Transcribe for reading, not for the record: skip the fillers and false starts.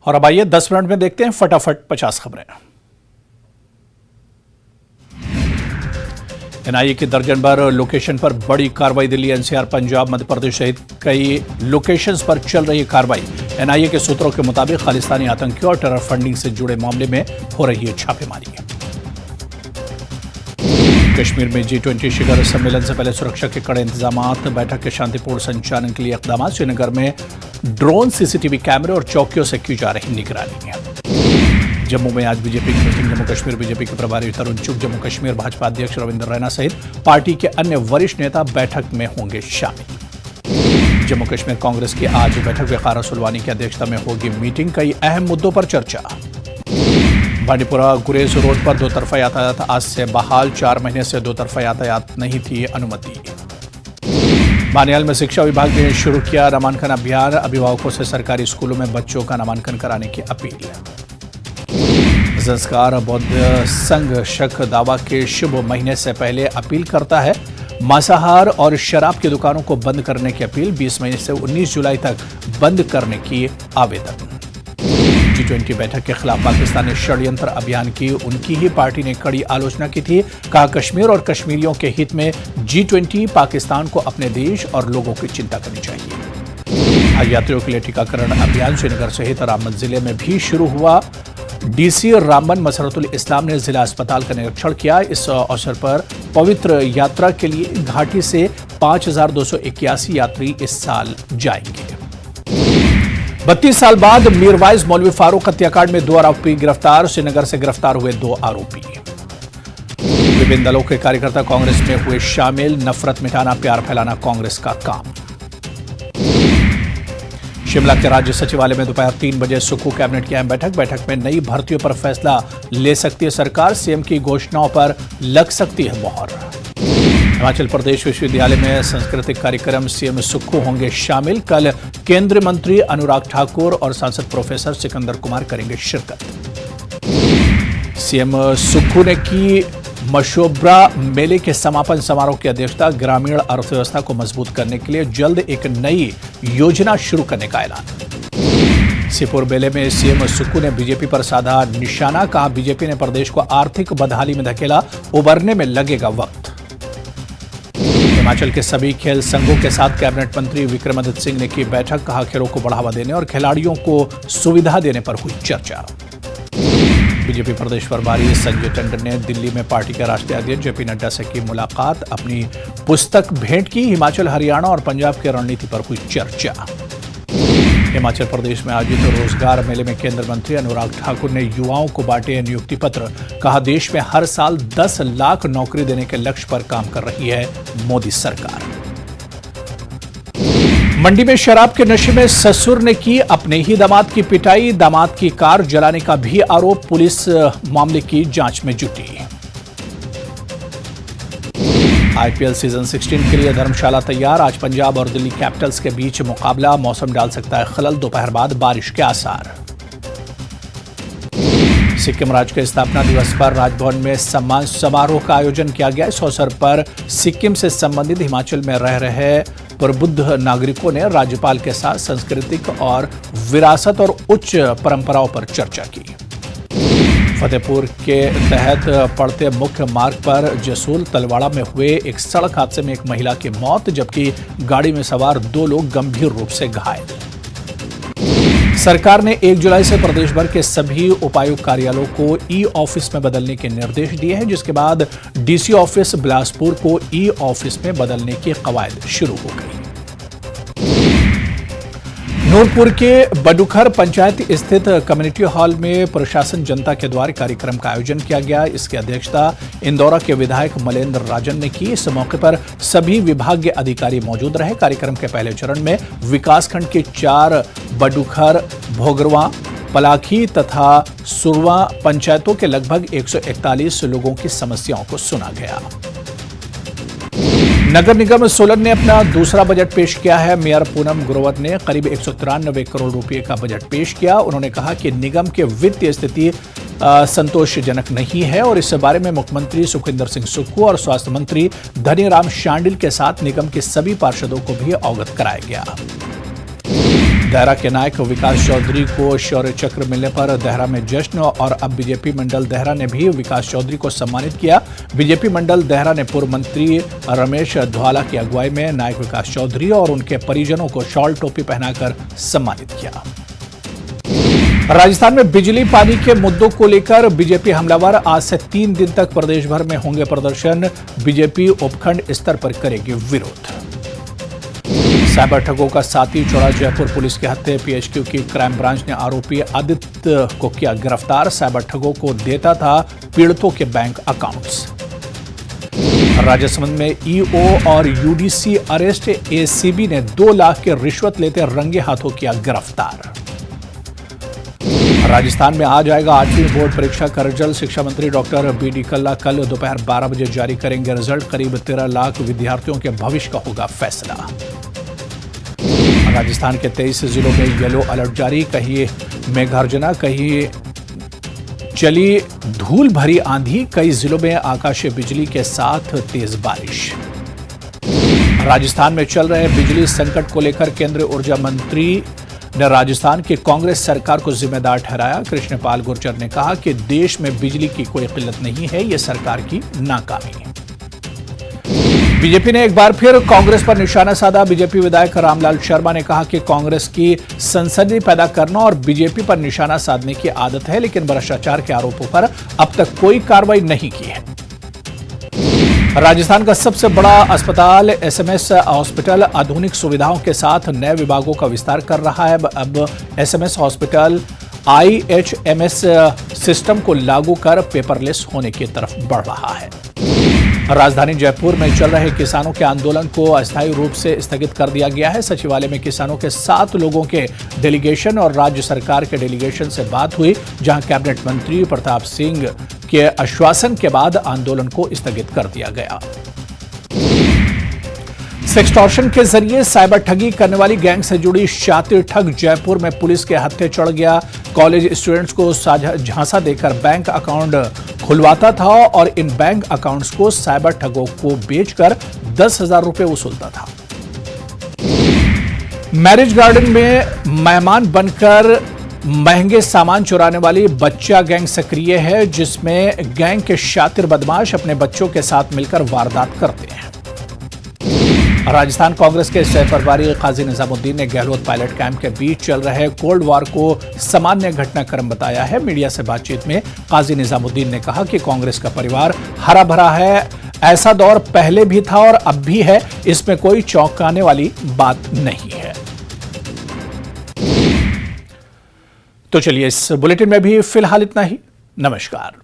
और अब आइए 10 मिनट में देखते हैं फटाफट 50 खबरें। एनआईए की दर्जन भर लोकेशन पर बड़ी कार्रवाई। दिल्ली, एनसीआर, पंजाब, मध्य प्रदेश सहित कई लोकेशंस पर चल रही कार्रवाई। एनआईए के सूत्रों के मुताबिक खालिस्तानी आतंकियों और टेरर फंडिंग से जुड़े मामले में हो रही है छापेमारी। कश्मीर में G20 शिखर सम्मेलन से पहले सुरक्षा के कड़े इंतजाम। बैठक के शांतिपूर्ण संचालन के लिए इकदाम। श्रीनगर में ड्रोन, सीसीटीवी कैमरे और चौकियों से की जा रही निगरानी। जम्मू में आज बीजेपी की मीटिंग। जम्मू कश्मीर बीजेपी के प्रभारी तरुण चुग, जम्मू कश्मीर भाजपा अध्यक्ष रविंद्र रैना सहित पार्टी के अन्य वरिष्ठ नेता बैठक में होंगे शामिल। जम्मू कश्मीर कांग्रेस की आज बैठक वक़ार सुलवानी की अध्यक्षता में होगी मीटिंग। कई अहम मुद्दों पर चर्चा। बांडीपुरा गुरेज रोड पर दोतरफा यातायात आज से बहाल। 4 महीने से दोतरफा यातायात नहीं थी अनुमति। बानियाल में शिक्षा विभाग ने शुरू किया नामांकन अभियान। अभिभावकों से सरकारी स्कूलों में बच्चों का नामांकन कराने की अपील। संस्कार बौद्ध संघ शक दावा के शुभ महीने से पहले अपील करता है। मांसाहार और शराब की दुकानों को बंद करने की अपील। 20 मई से 19 जुलाई तक बंद करने की आवेदन। G20 बैठक के खिलाफ पाकिस्तानी षड्यंत्र अभियान की उनकी ही पार्टी ने कड़ी आलोचना की थी। कहा, कश्मीर और कश्मीरियों के हित में G20 पाकिस्तान को अपने देश और लोगों की चिंता करनी चाहिए। आज यात्रियों के लिए टीकाकरण अभियान श्रीनगर सहित रामबन जिले में भी शुरू हुआ। डीसी रामबन मसरतुल इस्लाम ने जिला अस्पताल का निरीक्षण किया। इस अवसर पर पवित्र यात्रा के लिए घाटी से 5281 यात्री इस साल जाएंगे। 32 साल बाद मीरवाइज मौलवी फारूक हत्याकांड में 2 आरोपी गिरफ्तार। श्रीनगर से गिरफ्तार हुए 2 आरोपी। विभिन्न दलों के कार्यकर्ता कांग्रेस में हुए शामिल। नफरत मिटाना, प्यार फैलाना कांग्रेस का काम। शिमला के राज्य सचिवालय में दोपहर 3 बजे सुक्खू कैबिनेट की अहम बैठक। बैठक में नई भर्तियों पर फैसला ले सकती है सरकार। सीएम की घोषणाओं पर लग सकती है मोहर। हिमाचल प्रदेश विश्वविद्यालय में सांस्कृतिक कार्यक्रम। सीएम सुक्खू होंगे शामिल। कल केंद्रीय मंत्री अनुराग ठाकुर और सांसद प्रोफेसर सिकंदर कुमार करेंगे शिरकत। सीएम सुक्खू ने की मशोबरा मेले के समापन समारोह की अध्यक्षता। ग्रामीण अर्थव्यवस्था को मजबूत करने के लिए जल्द एक नई योजना शुरू करने का ऐलान। सीपुर मेले में सीएम सुक्खू ने बीजेपी पर साधा निशाना। कहा, बीजेपी ने प्रदेश को आर्थिक बदहाली में धकेला, उबरने में लगेगा वक्त। हिमाचल के सभी खेल संघों के साथ कैबिनेट मंत्री विक्रमादित्य सिंह ने की बैठक। कहा, खेलों को बढ़ावा देने और खिलाड़ियों को सुविधा देने पर हुई चर्चा। बीजेपी प्रदेश प्रभारी संजय टंडन ने दिल्ली में पार्टी के राष्ट्रीय अध्यक्ष जेपी नड्डा से की मुलाकात। अपनी पुस्तक भेंट की। हिमाचल, हरियाणा और पंजाब की रणनीति पर हुई चर्चा। हिमाचल प्रदेश में आयोजित रोजगार मेले में केंद्रीय मंत्री अनुराग ठाकुर ने युवाओं को बांटे नियुक्ति पत्र। कहा, देश में हर साल 10 लाख नौकरी देने के लक्ष्य पर काम कर रही है मोदी सरकार। मंडी में शराब के नशे में ससुर ने की अपने ही दामाद की पिटाई। दामाद की कार जलाने का भी आरोप। पुलिस मामले की जांच में जुटी। आईपीएल सीजन 16 के लिए धर्मशाला तैयार। आज पंजाब और दिल्ली कैपिटल्स के बीच मुकाबला। मौसम डाल सकता है खलल। दोपहर बाद बारिश के आसार। सिक्किम राज्य के स्थापना दिवस पर राजभवन में सम्मान समारोह का आयोजन किया गया। इस अवसर पर सिक्किम से संबंधित हिमाचल में रह रहे प्रबुद्ध नागरिकों ने राज्यपाल के साथ सांस्कृतिक और विरासत और उच्च परंपराओं पर चर्चा की। फतेहपुर के तहत पड़ते मुख्य मार्ग पर जसूल तलवाड़ा में हुए एक सड़क हादसे में एक महिला की मौत, जबकि गाड़ी में सवार 2 लोग गंभीर रूप से घायल। सरकार ने 1 जुलाई से प्रदेश भर के सभी उपायुक्त कार्यालयों को ई ऑफिस में बदलने के निर्देश दिए हैं, जिसके बाद डीसी ऑफिस बिलासपुर को ई ऑफिस में बदलने की कवायद शुरू हो गई। नूरपुर के बडुखर पंचायत स्थित कम्युनिटी हॉल में प्रशासन जनता के द्वार कार्यक्रम का आयोजन किया गया। इसकी अध्यक्षता इंदौरा के विधायक मलेंद्र राजन ने की। इस मौके पर सभी विभागीय अधिकारी मौजूद रहे। कार्यक्रम के पहले चरण में विकासखंड के 4 बडुखर, भोगरवा, पलाखी तथा सुरवा पंचायतों के लगभग 141 लोगों की समस्याओं को सुना गया। नगर निगम सोलन ने अपना दूसरा बजट पेश किया है। मेयर पूनम ग्रोवर ने करीब 193 करोड़ रुपए का बजट पेश किया। उन्होंने कहा कि निगम की वित्तीय स्थिति संतोषजनक नहीं है और इस बारे में मुख्यमंत्री सुखविंदर सिंह सुक्खू और स्वास्थ्य मंत्री धनीराम शांडिल के साथ निगम के सभी पार्षदों को भी अवगत कराया गया। देहरा के नायक विकास चौधरी को शौर्य चक्र मिलने पर देहरा में जश्न और अब बीजेपी मंडल देहरा ने भी विकास चौधरी को सम्मानित किया। बीजेपी मंडल देहरा ने पूर्व मंत्री रमेश ध्वाला की अगुवाई में नायक विकास चौधरी और उनके परिजनों को शॉल टोपी पहनाकर सम्मानित किया। राजस्थान में बिजली पानी के मुद्दों को लेकर बीजेपी हमलावर आज से 3 दिन तक प्रदेश भर में होंगे प्रदर्शन। बीजेपी उपखंड स्तर पर करेगी विरोध। साइबर ठगों का साथी चौड़ा जयपुर पुलिस के हत्थे। पीएचक्यू की क्राइम ब्रांच ने आरोपी आदित्य को किया गिरफ्तार। साइबर ठगों को देता था पीड़ितों के बैंक अकाउंट्स। राजसमंद में ईओ और यूडीसी अरेस्ट। एसीबी ने 2 लाख की रिश्वत लेते रंगे हाथों किया गिरफ्तार। राजस्थान में आज आएगा 8वीं बोर्ड परीक्षा का रिजल्ट। शिक्षा मंत्री डॉक्टर बीडी कल्ला कल दोपहर 12 बजे जारी करेंगे रिजल्ट। करीब 13 लाख विद्यार्थियों के भविष्य का होगा फैसला। राजस्थान के 23 जिलों में येलो अलर्ट जारी। कहीं मेघगर्जना, कहीं चली धूल भरी आंधी, कई जिलों में आकाशीय बिजली के साथ तेज बारिश। राजस्थान में चल रहे बिजली संकट को लेकर केंद्रीय ऊर्जा मंत्री ने राजस्थान की कांग्रेस सरकार को जिम्मेदार ठहराया। कृष्णपाल गुर्जर ने कहा कि देश में बिजली की कोई किल्लत नहीं है, यह सरकार की नाकामी है। बीजेपी ने एक बार फिर कांग्रेस पर निशाना साधा। बीजेपी विधायक रामलाल शर्मा ने कहा कि कांग्रेस की सनसनी पैदा करना और बीजेपी पर निशाना साधने की आदत है, लेकिन भ्रष्टाचार के आरोपों पर अब तक कोई कार्रवाई नहीं की है। राजस्थान का सबसे बड़ा अस्पताल एसएमएस हॉस्पिटल आधुनिक सुविधाओं के साथ नए विभागों का विस्तार कर रहा है। अब एसएमएस हॉस्पिटल आईएचएमएस सिस्टम को लागू कर पेपरलेस होने की तरफ बढ़ रहा है। राजधानी जयपुर में चल रहे किसानों के आंदोलन को अस्थायी रूप से स्थगित कर दिया गया है। सचिवालय में किसानों के 7 लोगों के डेलीगेशन और राज्य सरकार के डेलीगेशन से बात हुई, जहां कैबिनेट मंत्री प्रताप सिंह के आश्वासन के बाद आंदोलन को स्थगित कर दिया गया। सेक्सटॉर्शन के जरिए साइबर ठगी करने वाली गैंग से जुड़ी शातिर ठग जयपुर में पुलिस के हत्थे चढ़ गया। कॉलेज स्टूडेंट्स को झांसा देकर बैंक अकाउंट खुलवाता था और इन बैंक अकाउंट्स को साइबर ठगों को बेचकर 10,000 रुपए वसूलता था। मैरिज गार्डन में मेहमान बनकर महंगे सामान चुराने वाली बच्चा गैंग सक्रिय है, जिसमें गैंग के शातिर बदमाश अपने बच्चों के साथ मिलकर वारदात करते हैं। राजस्थान कांग्रेस के सह प्रभारी काजी निजामुद्दीन ने गहलोत पायलट कैंप के बीच चल रहे कोल्ड वॉर को सामान्य घटनाक्रम बताया है। मीडिया से बातचीत में काजी निजामुद्दीन ने कहा कि कांग्रेस का परिवार हरा भरा है। ऐसा दौर पहले भी था और अब भी है, इसमें कोई चौंकाने वाली बात नहीं है। तो चलिए, इस बुलेटिन में भी फिलहाल इतना ही। नमस्कार।